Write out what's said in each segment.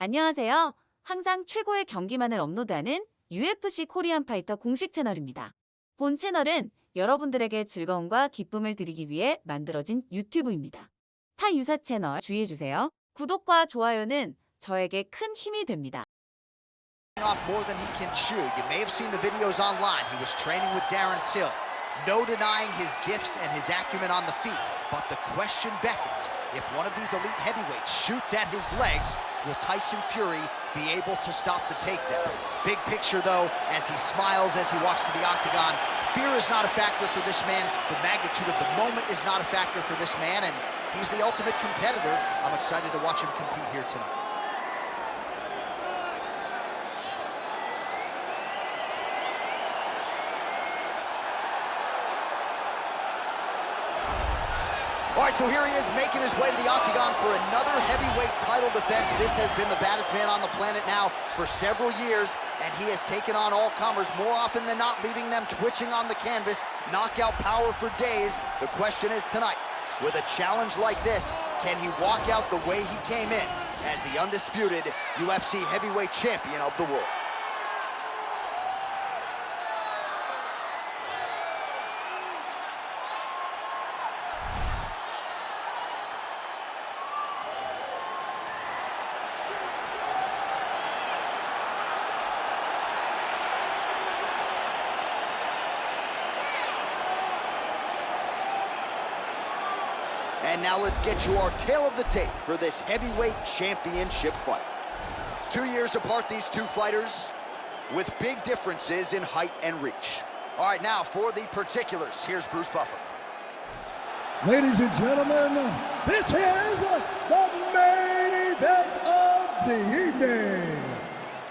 안녕하세요. 항상 최고의 경기만을 업로드하는 UFC 코리안파이터 공식 채널입니다. 본 채널은 여러분들에게 즐거움과 기쁨을 드리기 위해 만들어진 유튜브입니다. 타 유사 채널 주의해주세요. 구독과 좋아요는 저에게 큰 힘이 됩니다. Off more than he can chew. You may have seen the videos online. He was training with Darren Till. No denying his gifts and his acumen on the feet. But the question beckons, if one of these elite heavyweights shoots at his legs, will Tyson Fury be able to stop the takedown? Big picture, though, as he smiles as he walks to the octagon. Fear is not a factor for this man. The magnitude of the moment is not a factor for this man, and he's the ultimate competitor. I'm excited to watch him compete here tonight. All right, so here he is making his way to the octagon for another heavyweight title defense. This has been the baddest man on the planet now for several years, and he has taken on all comers more often than not, leaving them twitching on the canvas. Knockout power for days. The question is tonight, with a challenge like this, can he walk out the way he came in as the undisputed UFC heavyweight champion of the world? And now let's get you our tale of the tape for this heavyweight championship fight. 2 years apart, these two fighters, with big differences in height and reach. All right, now for the particulars, here's Bruce Buffer. Ladies and gentlemen, this is the main event of the evening.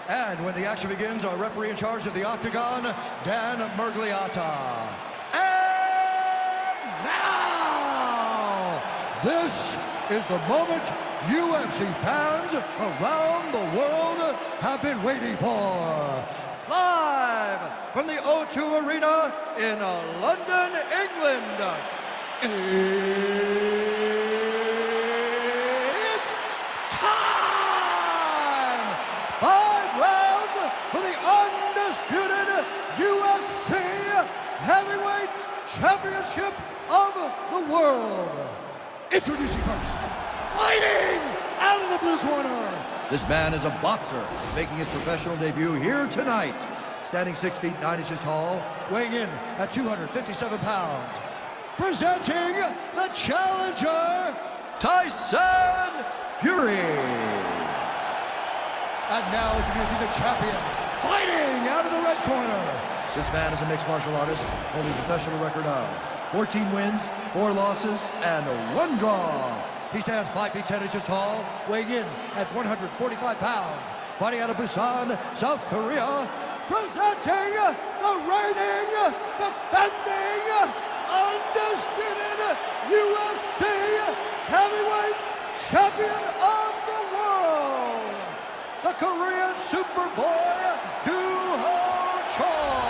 And when the action begins, our referee in charge of the octagon, Dan Murgliata. And now, this is the moment UFC fans around the world have been waiting for. Live from the O2 Arena in London, England. It's time! 5 rounds for the undisputed UFC Heavyweight Championship of the world. Introducing first, fighting out of the blue corner. This man is a boxer, making his professional debut here tonight. Standing 6 feet 9 inches tall, weighing in at 257 pounds. Presenting the challenger, Tyson Fury. And now introducing the champion, fighting out of the red corner. This man is a mixed martial artist, holding a professional record of 14 wins, 4 losses, and 1 draw. He stands 5 feet 10 inches tall, weighing in at 145 pounds. Fighting out of Busan, South Korea, presenting the reigning, defending, undisputed UFC heavyweight champion of the world, the Korean Superboy, Doo-Ho Choi.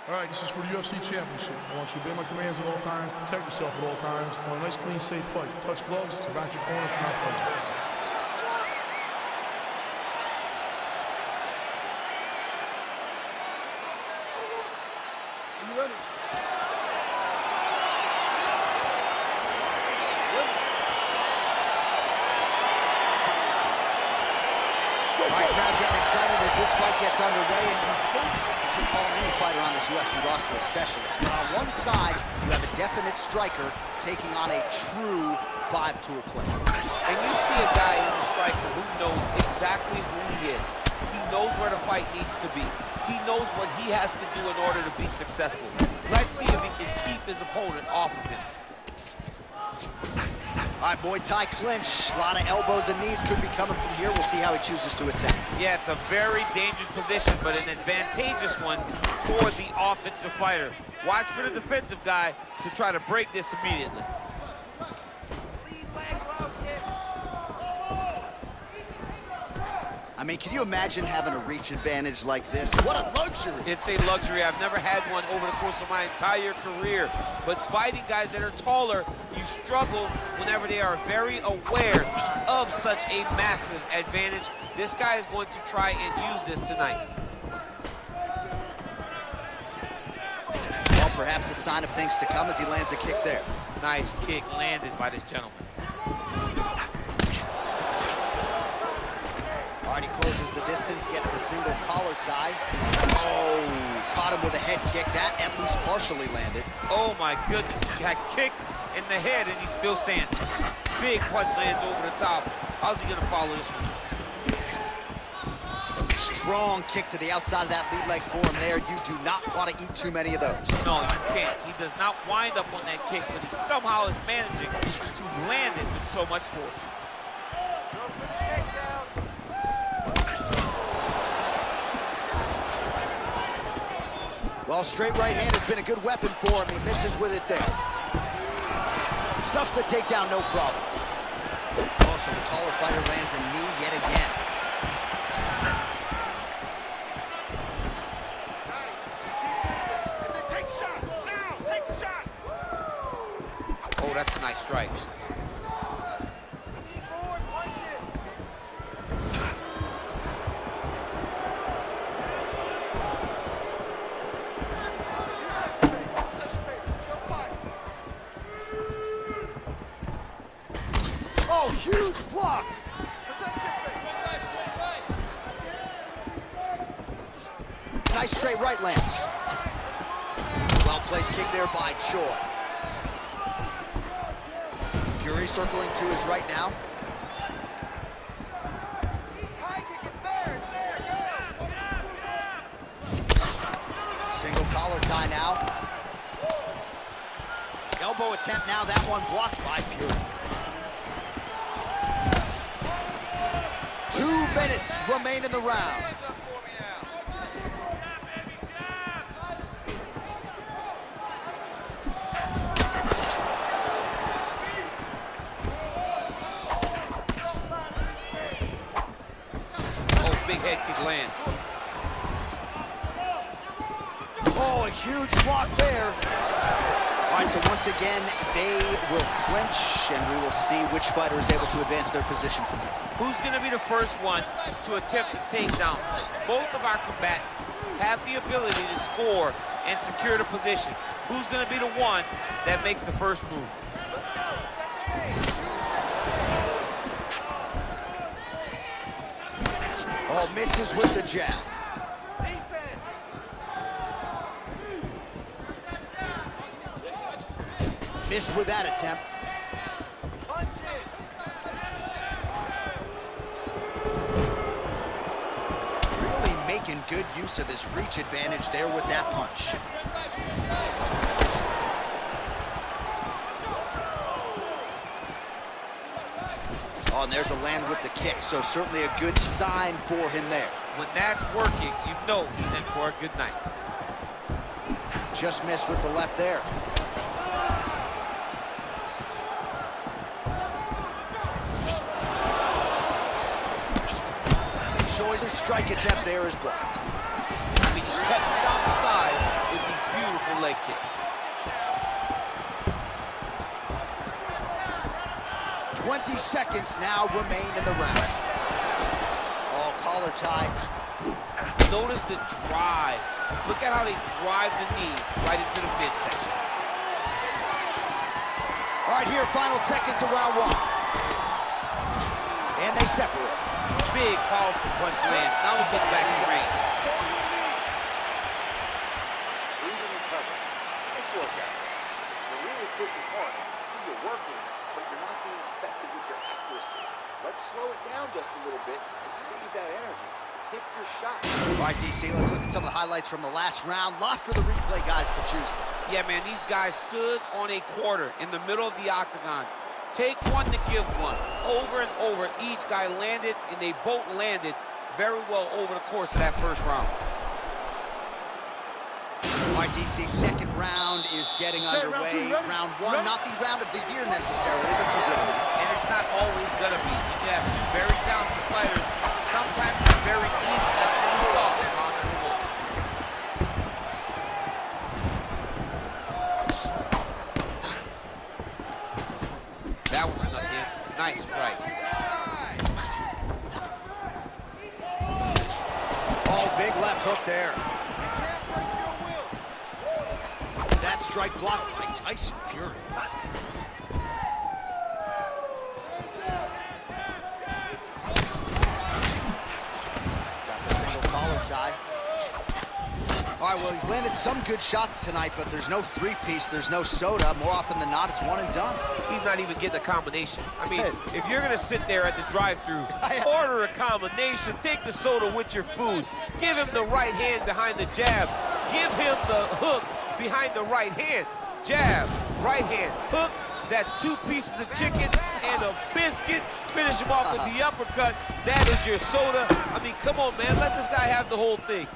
All right, this is for the UFC Championship. I want you to obey my commands at all times, protect yourself at all times. I want a nice, clean, safe fight. Touch gloves, back your corners, not fight. Crowd getting excited as this fight gets underway, and you hate to call any fighter on this UFC roster a specialist. But on one side, you have a definite striker taking on a true 5-tool player. And you see a guy in the striker who knows exactly who he is. He knows where the fight needs to be. He knows what he has to do in order to be successful. Let's see if he can keep his opponent off of him. All right, Muay Thai clinch. A lot of elbows and knees could be coming from here. We'll see how he chooses to attack. Yeah, it's a very dangerous position, but an advantageous one for the offensive fighter. Watch for the defensive guy to try to break this immediately. I mean, can you imagine having a reach advantage like this? What a luxury. It's a luxury. I've never had one over the course of my entire career. But fighting guys that are taller, you struggle whenever they are very aware of such a massive advantage. This guy is going to try and use this tonight. Well, perhaps a sign of things to come as he lands a kick there. Nice kick landed by this gentleman. All right, he closes the distance, gets the single collar tie. Oh, caught him with a head kick. That at least partially landed. Oh my goodness, he got kicked in the head and he still stands. Big punch lands over the top. How's he gonna follow this one? Strong kick to the outside of that lead leg for him there. You do not want to eat too many of those. No, you can't. He does not wind up on that kick, but he somehow is managing to land it with so much force. Well, straight right hand has been a good weapon for him. He misses with it there. Stuffs the takedown, no problem. Also, the taller fighter lands a knee yet again. Oh, that's a nice strike. Oh, huge block! Nice straight right lands. Well-placed kick there by Choi. Fury circling to his right now. Single collar tie now. Elbow attempt now, that one blocked by Fury. 2 minutes remain in the round. Oh, big head kick lands. Oh, a huge block there. All right, so once again, they will clinch, and we will see which fighter is able to advance their position from here. Who's going to be the first one to attempt the takedown? Both of our combatants have the ability to score and secure the position. Who's going to be the one that makes the first move? Oh, misses with the jab. Missed with that attempt. Really making good use of his reach advantage there with that punch. Oh, and there's a land with the kick, so certainly a good sign for him there. When that's working, you know he's in for a good night. Just missed with the left there. Choi's strike attempt there is blocked. I mean, he's cutting down the side with these beautiful leg kicks. 20 seconds now remain in the round. Oh, collar tie. Notice the drive. Look at how they drive the knee right into the midsection. All right, here, final seconds of round one. And they separate. Big, powerful punch lands. Now we get back to range. Breathe and recover. Nice workout. You're really pushing hard. I can see you're working, but you're not being effective with your accuracy. Let's slow it down just a little bit and save that energy. Pick your shot. All right, DC, let's look at some of the highlights from the last round. Lot for the replay guys to choose from. Yeah, man, these guys stood on a quarter in the middle of the octagon. Take one to give one. Over and over, each guy landed, and they both landed very well over the course of that first round. All right, DC, second round is getting underway. Round one, not the round of the year necessarily, but some good. And it's not always going to be. You can have two very talented fighters. Sometimes very even. That's what we saw. Conquer the moment. That one snuck in. Nice strike. Oh, big left hook there. That strike blocked by Tyson Fury. Got the single collar tie. All right, well, he's landed some good shots tonight, but there's no three-piece, there's no soda. More often than not, it's one and done. He's not even getting a combination. I mean, if you're gonna sit there at the drive-thru, order a combination, take the soda with your food, give him the right hand behind the jab, give him the hook behind the right hand, jab, right hand, hook, that's 2 pieces of chicken and a biscuit, finish him off with the uppercut, that is your soda. I mean, come on, man, let this guy have the whole thing.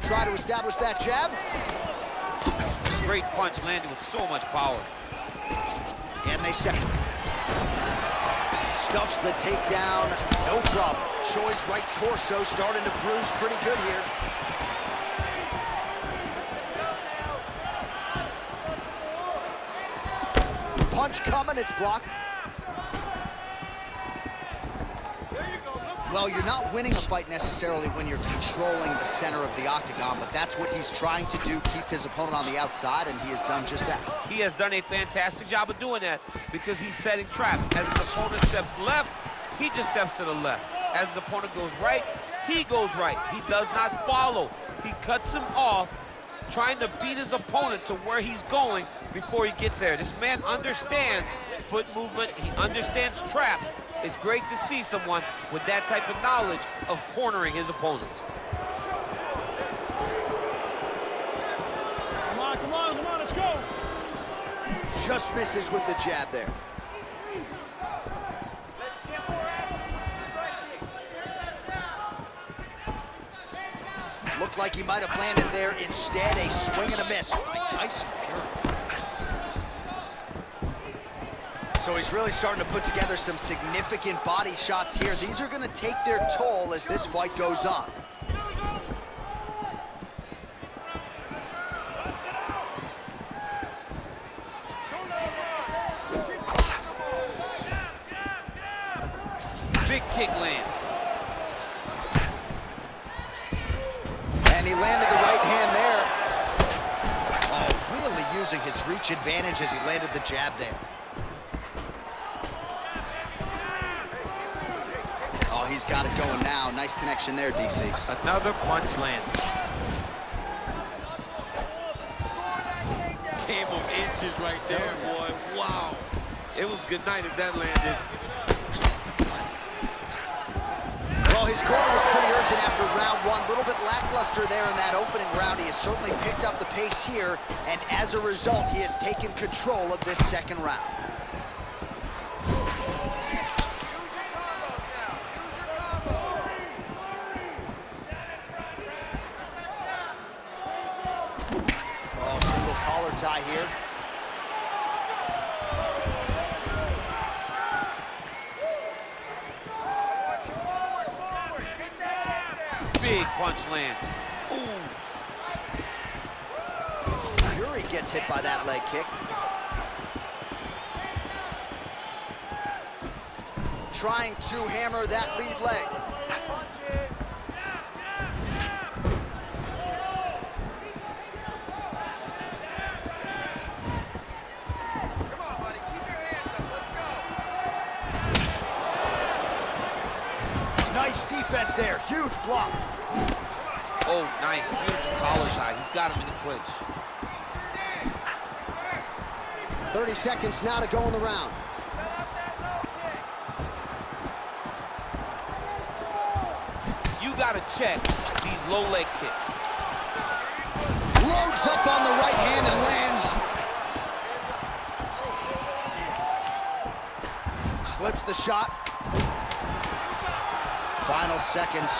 Try to establish that jab. Great punch landed with so much power. And they separate. Stuffs the takedown, no problem. Choi's right torso starting to bruise pretty good here. Punch coming, it's blocked. Well, you're not winning a fight necessarily when you're controlling the center of the octagon, but that's what he's trying to do, keep his opponent on the outside, and he has done just that. He has done a fantastic job of doing that because he's setting traps. As his opponent steps left, he just steps to the left. As his opponent goes right, he goes right. He does not follow. He cuts him off, trying to beat his opponent to where he's going before he gets there. This man understands foot movement. He understands traps. It's great to see someone with that type of knowledge of cornering his opponents. Come on, let's go. Just misses with the jab there. Looked like he might have landed there. Instead, a swing and a miss by Tyson Fury. So he's really starting to put together some significant body shots here. These are going to take their toll as this fight goes on. Big kick lands. And he landed the right hand there. Oh, really using his reach advantage as he landed the jab there. Oh, he's got it going now. Nice connection there, DC. Another punch landed. Game of inches right there, boy. Wow. It was good night if that landed. Well, his corner was pretty urgent after round one. A little bit lackluster there in that opening round. He has certainly picked up the pace here, and as a result, he has taken control of this second round. Oh, single collar tie here. Big punch land. Ooh. Fury gets hit by that leg kick. Trying to hammer that lead leg. Come on, buddy. Keep your hands up. Let's go. Nice defense there. Huge block. Oh, nice. Beautiful collar tie. He's got him in the clinch. 30 seconds now to go in the round. You got to check these low leg kicks. Loads up on the right hand and lands. Slips the shot. Final seconds.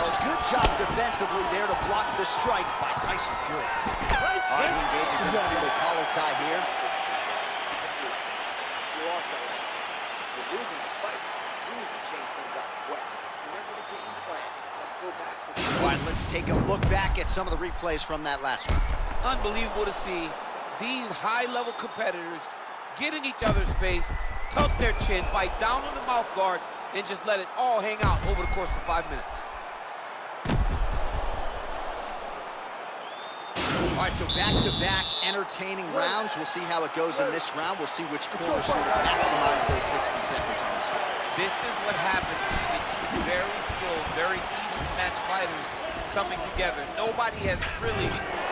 Oh, good job defensively there to block the strike by Tyson Fury. All right, he engages in a single collar tie here. You lost that one. losing the fight. You need to change things up quick. Remember the game plan. Let's go back to the... All right, let's take a look back at some of the replays from that last round. Unbelievable to see these high-level competitors get in each other's face, tuck their chin, bite down on the mouth guard, and just let it all hang out over the course of 5 minutes. All right, so back-to-back entertaining rounds. We'll see how it goes in this round. We'll see which corner sort of maximize those 60 seconds on the start. This is what happens when you get two very skilled, very even match fighters coming together. Nobody has really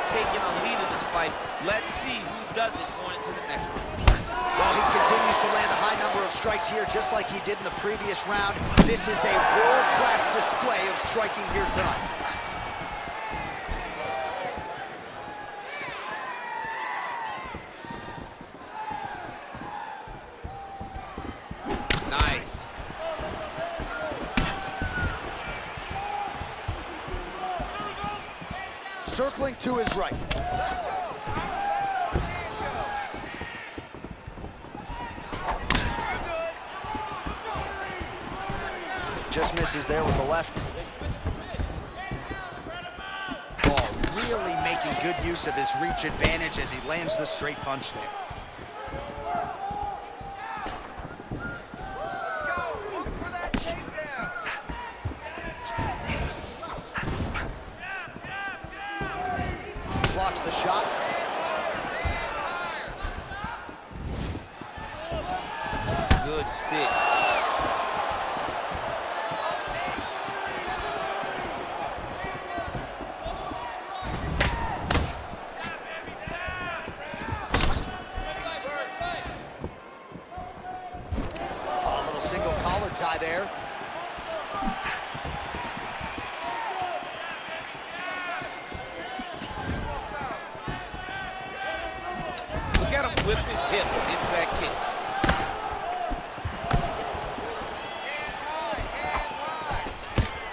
taken a lead in this fight. Let's see who does it going into the next one. Well, he continues to land a high number of strikes here, just like he did in the previous round. This is a world-class display of striking here tonight. Nice. Circling to his right. Just misses there with the left. Oh, really making good use of his reach advantage as he lands the straight punch there. Blocks the shot. Good stick. A little single collar tie there. Look at him whip his hip into that kick.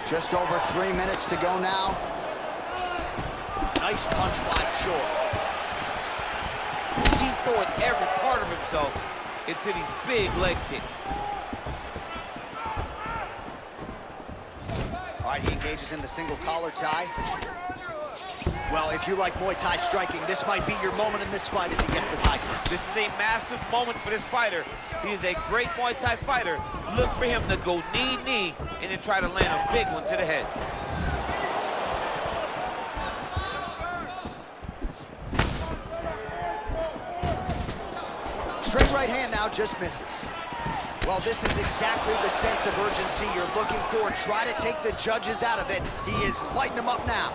Just over 3 minutes to go now. Nice punch by Shore. He's throwing every part of himself into these big leg kicks. All right, he engages in the single collar tie. Well, if you like Muay Thai striking, this might be your moment in this fight as he gets the tie clinch. This is a massive moment for this fighter. He is a great Muay Thai fighter. Look for him to go knee, and then try to land a big one to the head. Straight right hand now, just misses. Well, this is exactly the sense of urgency you're looking for. Try to take the judges out of it. He is lighting them up now.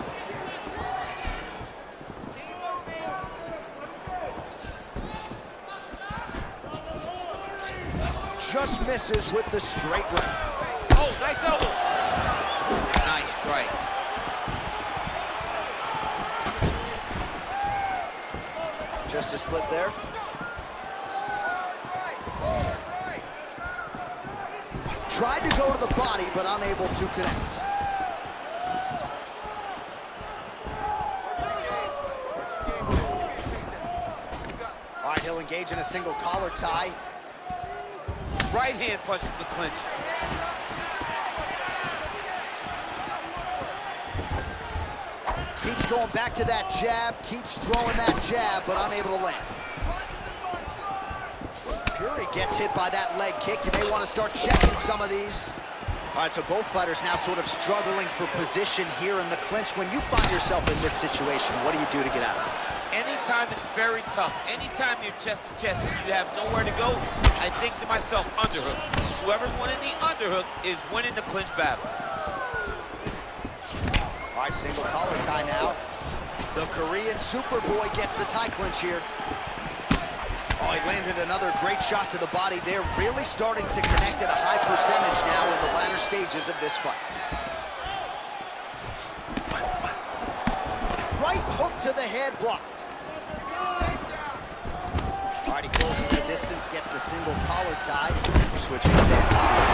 Just misses with the straight right. Oh, nice elbow. Nice strike. Just a slip there. Tried to go to the body, but unable to connect. All right, he'll engage in a single collar tie. Right hand punch from the clinch. Keeps going back to that jab, keeps throwing that jab, but unable to land. Fury gets hit by that leg kick. You may want to start checking some of these. All right, so both fighters now sort of struggling for position here in the clinch. When you find yourself in this situation, what do you do to get out of it? Anytime it's very tough, anytime you're chest to chest and you have nowhere to go, I think to myself, underhook. Whoever's winning the underhook is winning the clinch battle. All right, single collar tie now. The Korean Superboy gets the tie clinch here. Oh, he landed another great shot to the body there. Really starting to connect at a high percentage now in the latter stages of this fight. Right hook to the head, blocked. All right, he closes the distance, gets the single collar tie. Switching stances here.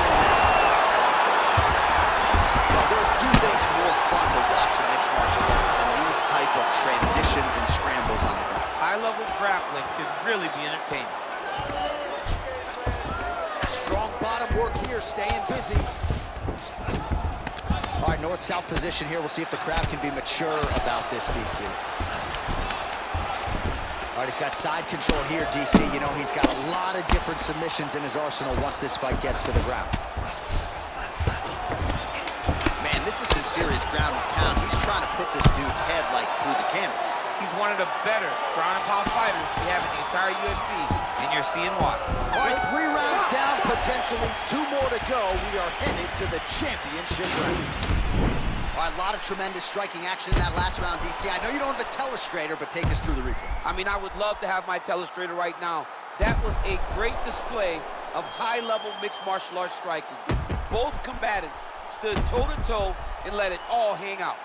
Well, there are few things more fun to watch in mixed martial arts than these type of transitions and scrambles on the ground. High-level grappling can really be entertaining. Strong body work here, staying busy. All right, north-south position here. We'll see if the crowd can be mature about this, DC. All right, he's got side control here, DC. You know, he's got a lot of different submissions in his arsenal once this fight gets to the ground. Man, this is some serious ground and pound. He's trying to put this dude's head, like, through the canvas. He's one of the better ground and pound fighters we have in the entire UFC, and you're seeing why. All right, 3 rounds down, potentially 2 more to go. We are headed to the championship rounds. All right, a lot of tremendous striking action in that last round, DC. I know you don't have a telestrator, but take us through the replay. I mean, I would love to have my telestrator right now. That was a great display of high-level mixed martial arts striking. Both combatants stood toe-to-toe and let it all hang out.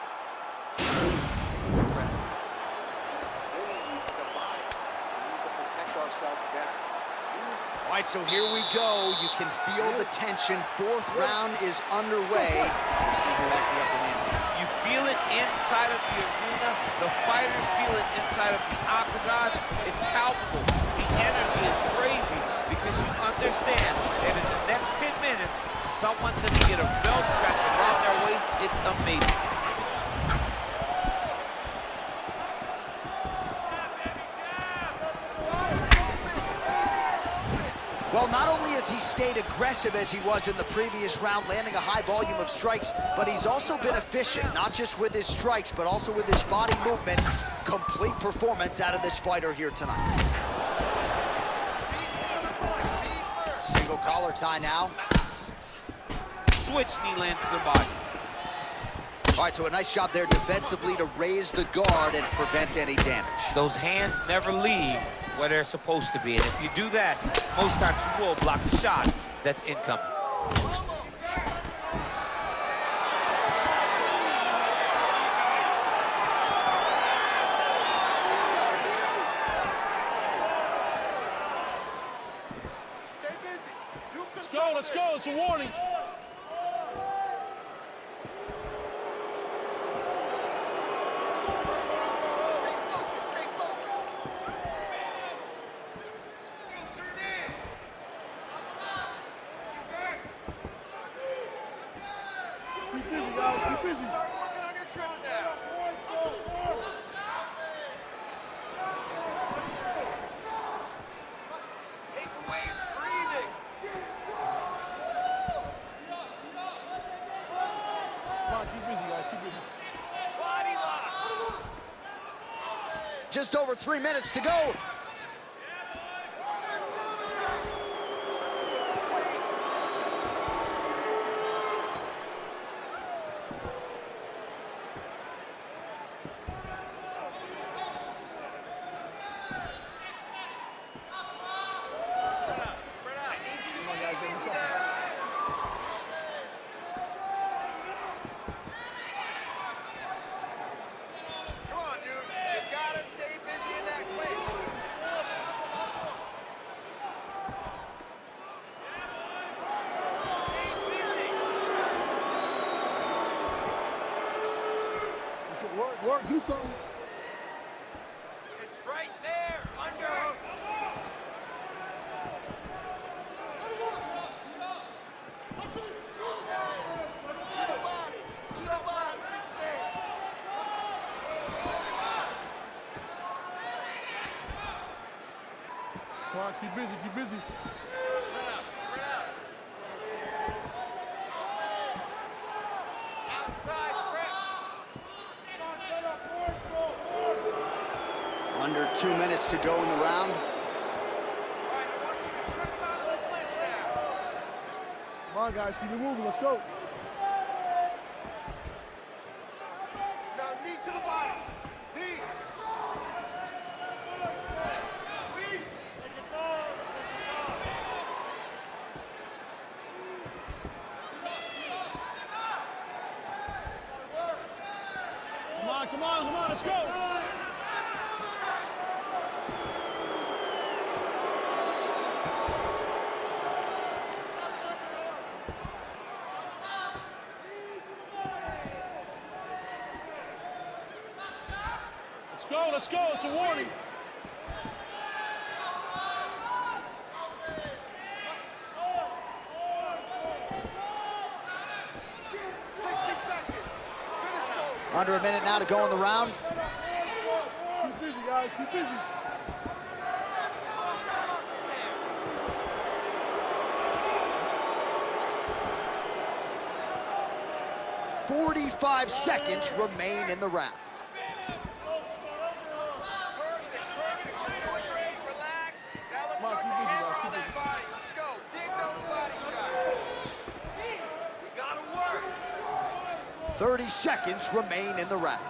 All right, so here we go. You can feel the tension. 4th round is underway. We'll see who has the upper hand. You feel it inside of the arena. The fighters feel it inside of the octagon. It's palpable. The energy is crazy because you understand that in the next 10 minutes, someone's going to get a belt wrapped around their waist. It's amazing. Well, not only has he stayed aggressive as he was in the previous round, landing a high volume of strikes, but he's also been efficient, not just with his strikes, but also with his body movement. Complete performance out of this fighter here tonight. Single collar tie now. Switch knee lands to the body. All right, so a nice job there defensively to raise the guard and prevent any damage. Those hands never leave where they're supposed to be. And if you do that, most times you will block the shot that's incoming. Stay busy. You Let's go, let's go. It's a warning. Stay focused, stay focused. Keep busy, guys. Keep busy. Start working on your trips now. Take away his breathing. Come on, keep busy, guys. Keep busy. Body lock. Just over 3 minutes to go. Spread out. Come on, guys. Get in trouble. Come on, dude. You gotta stay busy in that clinch. That's it. Work. Do something. It's right there, under. To the body, to the body. Come on, keep busy. Keep busy. Spread out, spread out. Outside prep. Under 2 minutes to go in the round. All right, I want you to trip him out of the clinch now. Come on, guys. Keep it moving. Let's go. Now, knee to the body. Knee. Come on. Let's go. Let's go. It's a warning. Under a minute now to go in the round. Keep busy, guys. Keep busy. "45 seconds remain in the round. Relax. Now let's start to hammer on that body. Let's go. Dig those body shots. We gotta work. 30 seconds remain in the round.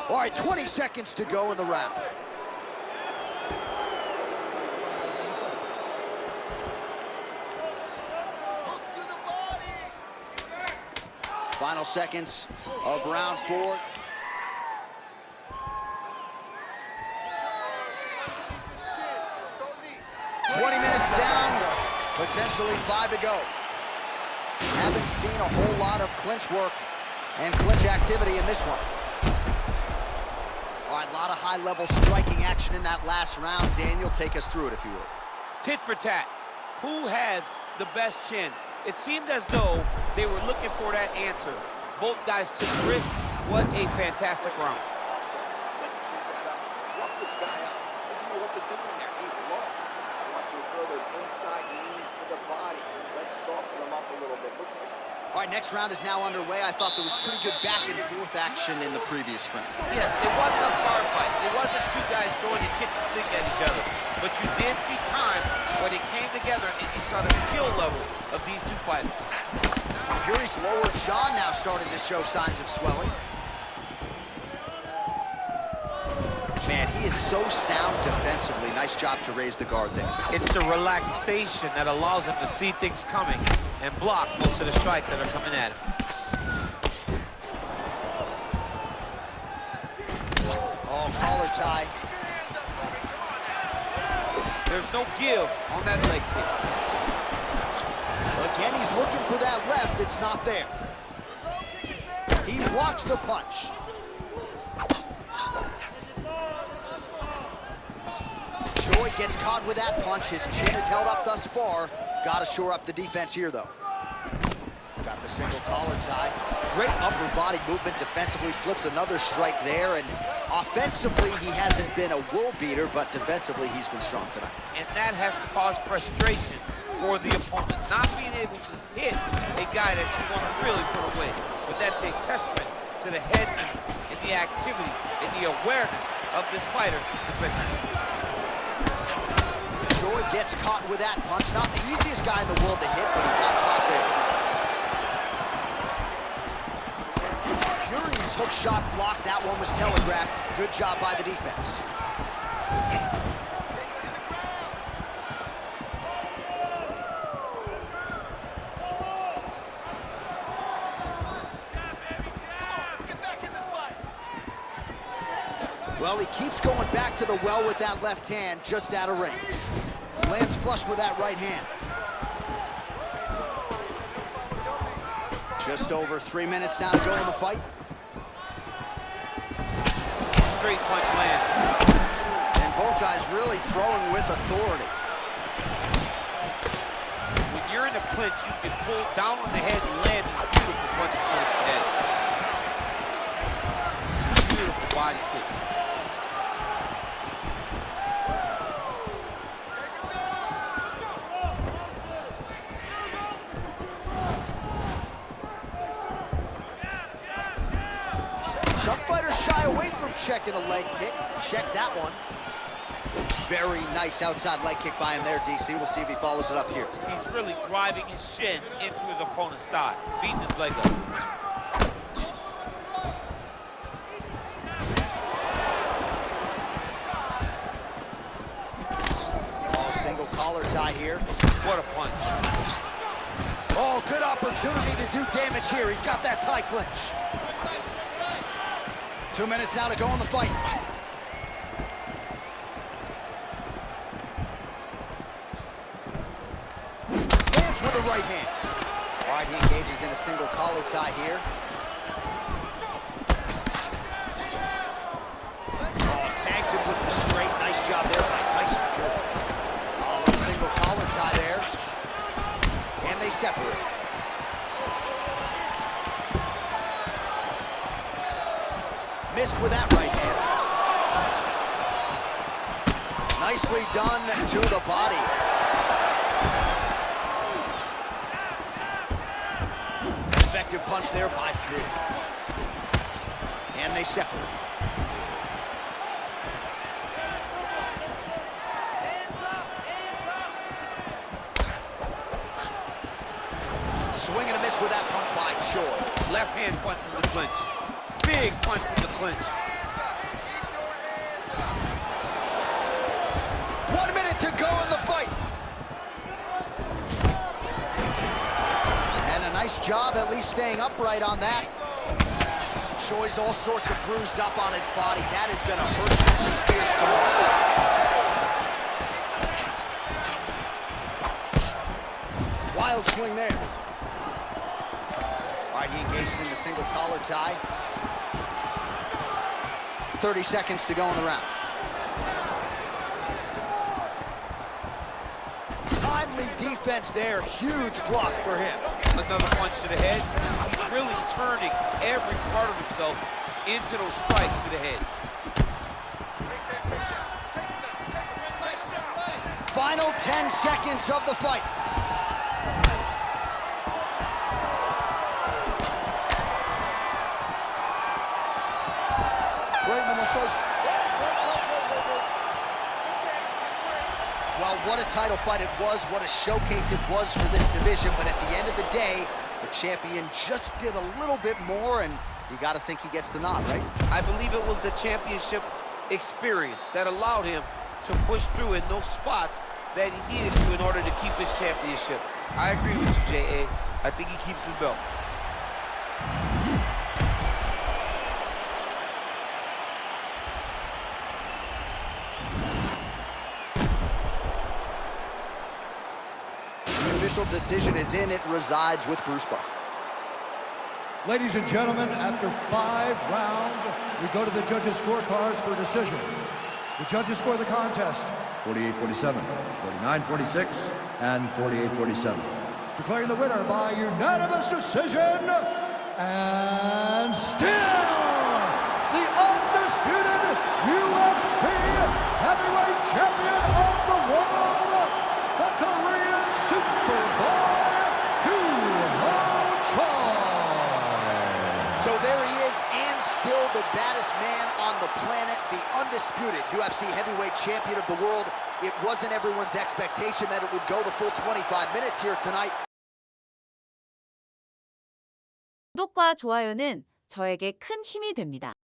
All right, 20 seconds to go in the round. Hook to the body. Final seconds of round 4. Don't need. 20 minutes down, potentially 5 to go. Haven't seen a whole lot of clinch work and clinch activity in this one. All right, a lot of high-level striking action in that last round. Daniel, take us through it, if you would. Tit for tat. Who has the best chin? It seemed as though they were looking for that answer. Both guys took risk. What a fantastic round. Awesome. Let's keep that up. Rough this guy up. Doesn't know what to do in there. He's lost. I want you to throw those inside knees to the body. Let's soften them up a little bit. Look for this. All right, next round is now underway. I thought there was pretty good back-and-forth action in the previous round. Yes, it wasn't a firefight. It wasn't two guys throwing a kick and sink at each other. But you did see times when it came together and you saw the skill level of these two fighters. Fury's lower jaw now starting to show signs of swelling. Man, he is so sound defensively. Nice job to raise the guard there. It's the relaxation that allows him to see things coming and block most of the strikes that are coming at him. Oh, collar tie. There's no give on that leg kick. Again, he's looking for that left. It's not there. He blocks the punch. Joy gets caught with that punch. His chin is held up thus far. Got to shore up the defense here, though. Got the single collar tie. Great upper body movement defensively. Slips another strike there. And offensively, he hasn't been a world beater, but defensively, he's been strong tonight. And that has to cause frustration for the opponent. Not being able to hit a guy that you want to really put away. But that's a testament to the head and the activity and the awareness of this fighter defensively. Joy gets caught with that punch. Not the easiest guy in the world to hit, but he got caught there. Fury's hook shot blocked. That one was telegraphed. Good job by the defense. Well, he keeps going back to the well with that left hand, just out of range. Lands flush with that right hand. Just over 3 minutes now to go in the fight. Straight punch lands. And both guys really throwing with authority. When you're in a clinch, you can pull down on the head and land these beautiful punches to the head. Beautiful body kick. Some fighters shy away from checking a leg kick. Check that one. Very nice outside leg kick by him there, DC. We'll see if he follows it up here. He's really driving his shin into his opponent's thigh, beating his leg up. Oh, single collar tie here. What a punch. Oh, good opportunity to do damage here. He's got that tie clinch. 2 minutes now to go in the fight. Lands with the right hand. All right, he engages in a single collar tie here. Oh, tags him with the straight. Nice job there by Tyson Fury. Oh, a little single collar tie there. missed with that right hand. Nicely done to the body. Effective punch there by Drew. And they separate. Swing and a miss with that punch by Choi. Left hand punch from the clinch. Big punch from the clinch. 1 minute to go in the fight. And a nice job at least staying upright on that. Choi's all sorts of bruised up on his body. That is going to hurt something fierce tomorrow. Wild swing there. All right, he engages in the single collar tie. 30 seconds to go in the round. Timely defense there. Huge block for him. Another punch to the head. He's really turning every part of himself into those strikes to the head. Final 10 seconds of the fight. Well, what a title fight it was, what a showcase it was for this division, but at the end of the day, the champion just did a little bit more, and you got to think he gets the nod, right? I believe it was the championship experience that allowed him to push through in those spots that he needed to in order to keep his championship. I agree with you, J.A. I think he keeps his belt. The official decision is in. It resides with Bruce Buffer. Ladies and gentlemen, after 5 rounds, we go to the judges' scorecards for decision. The judges score the contest 48-47, 49-46, and 48-47. Declaring the winner by unanimous decision, and still the undisputed UFC heavyweight champion of the world, the Korean Superboy, So there he is, and still the baddest man on the planet, the undisputed UFC heavyweight champion of the world. It wasn't everyone's expectation that it would go the full 25 minutes here tonight. 구독과 좋아요는 저에게 큰 힘이 됩니다.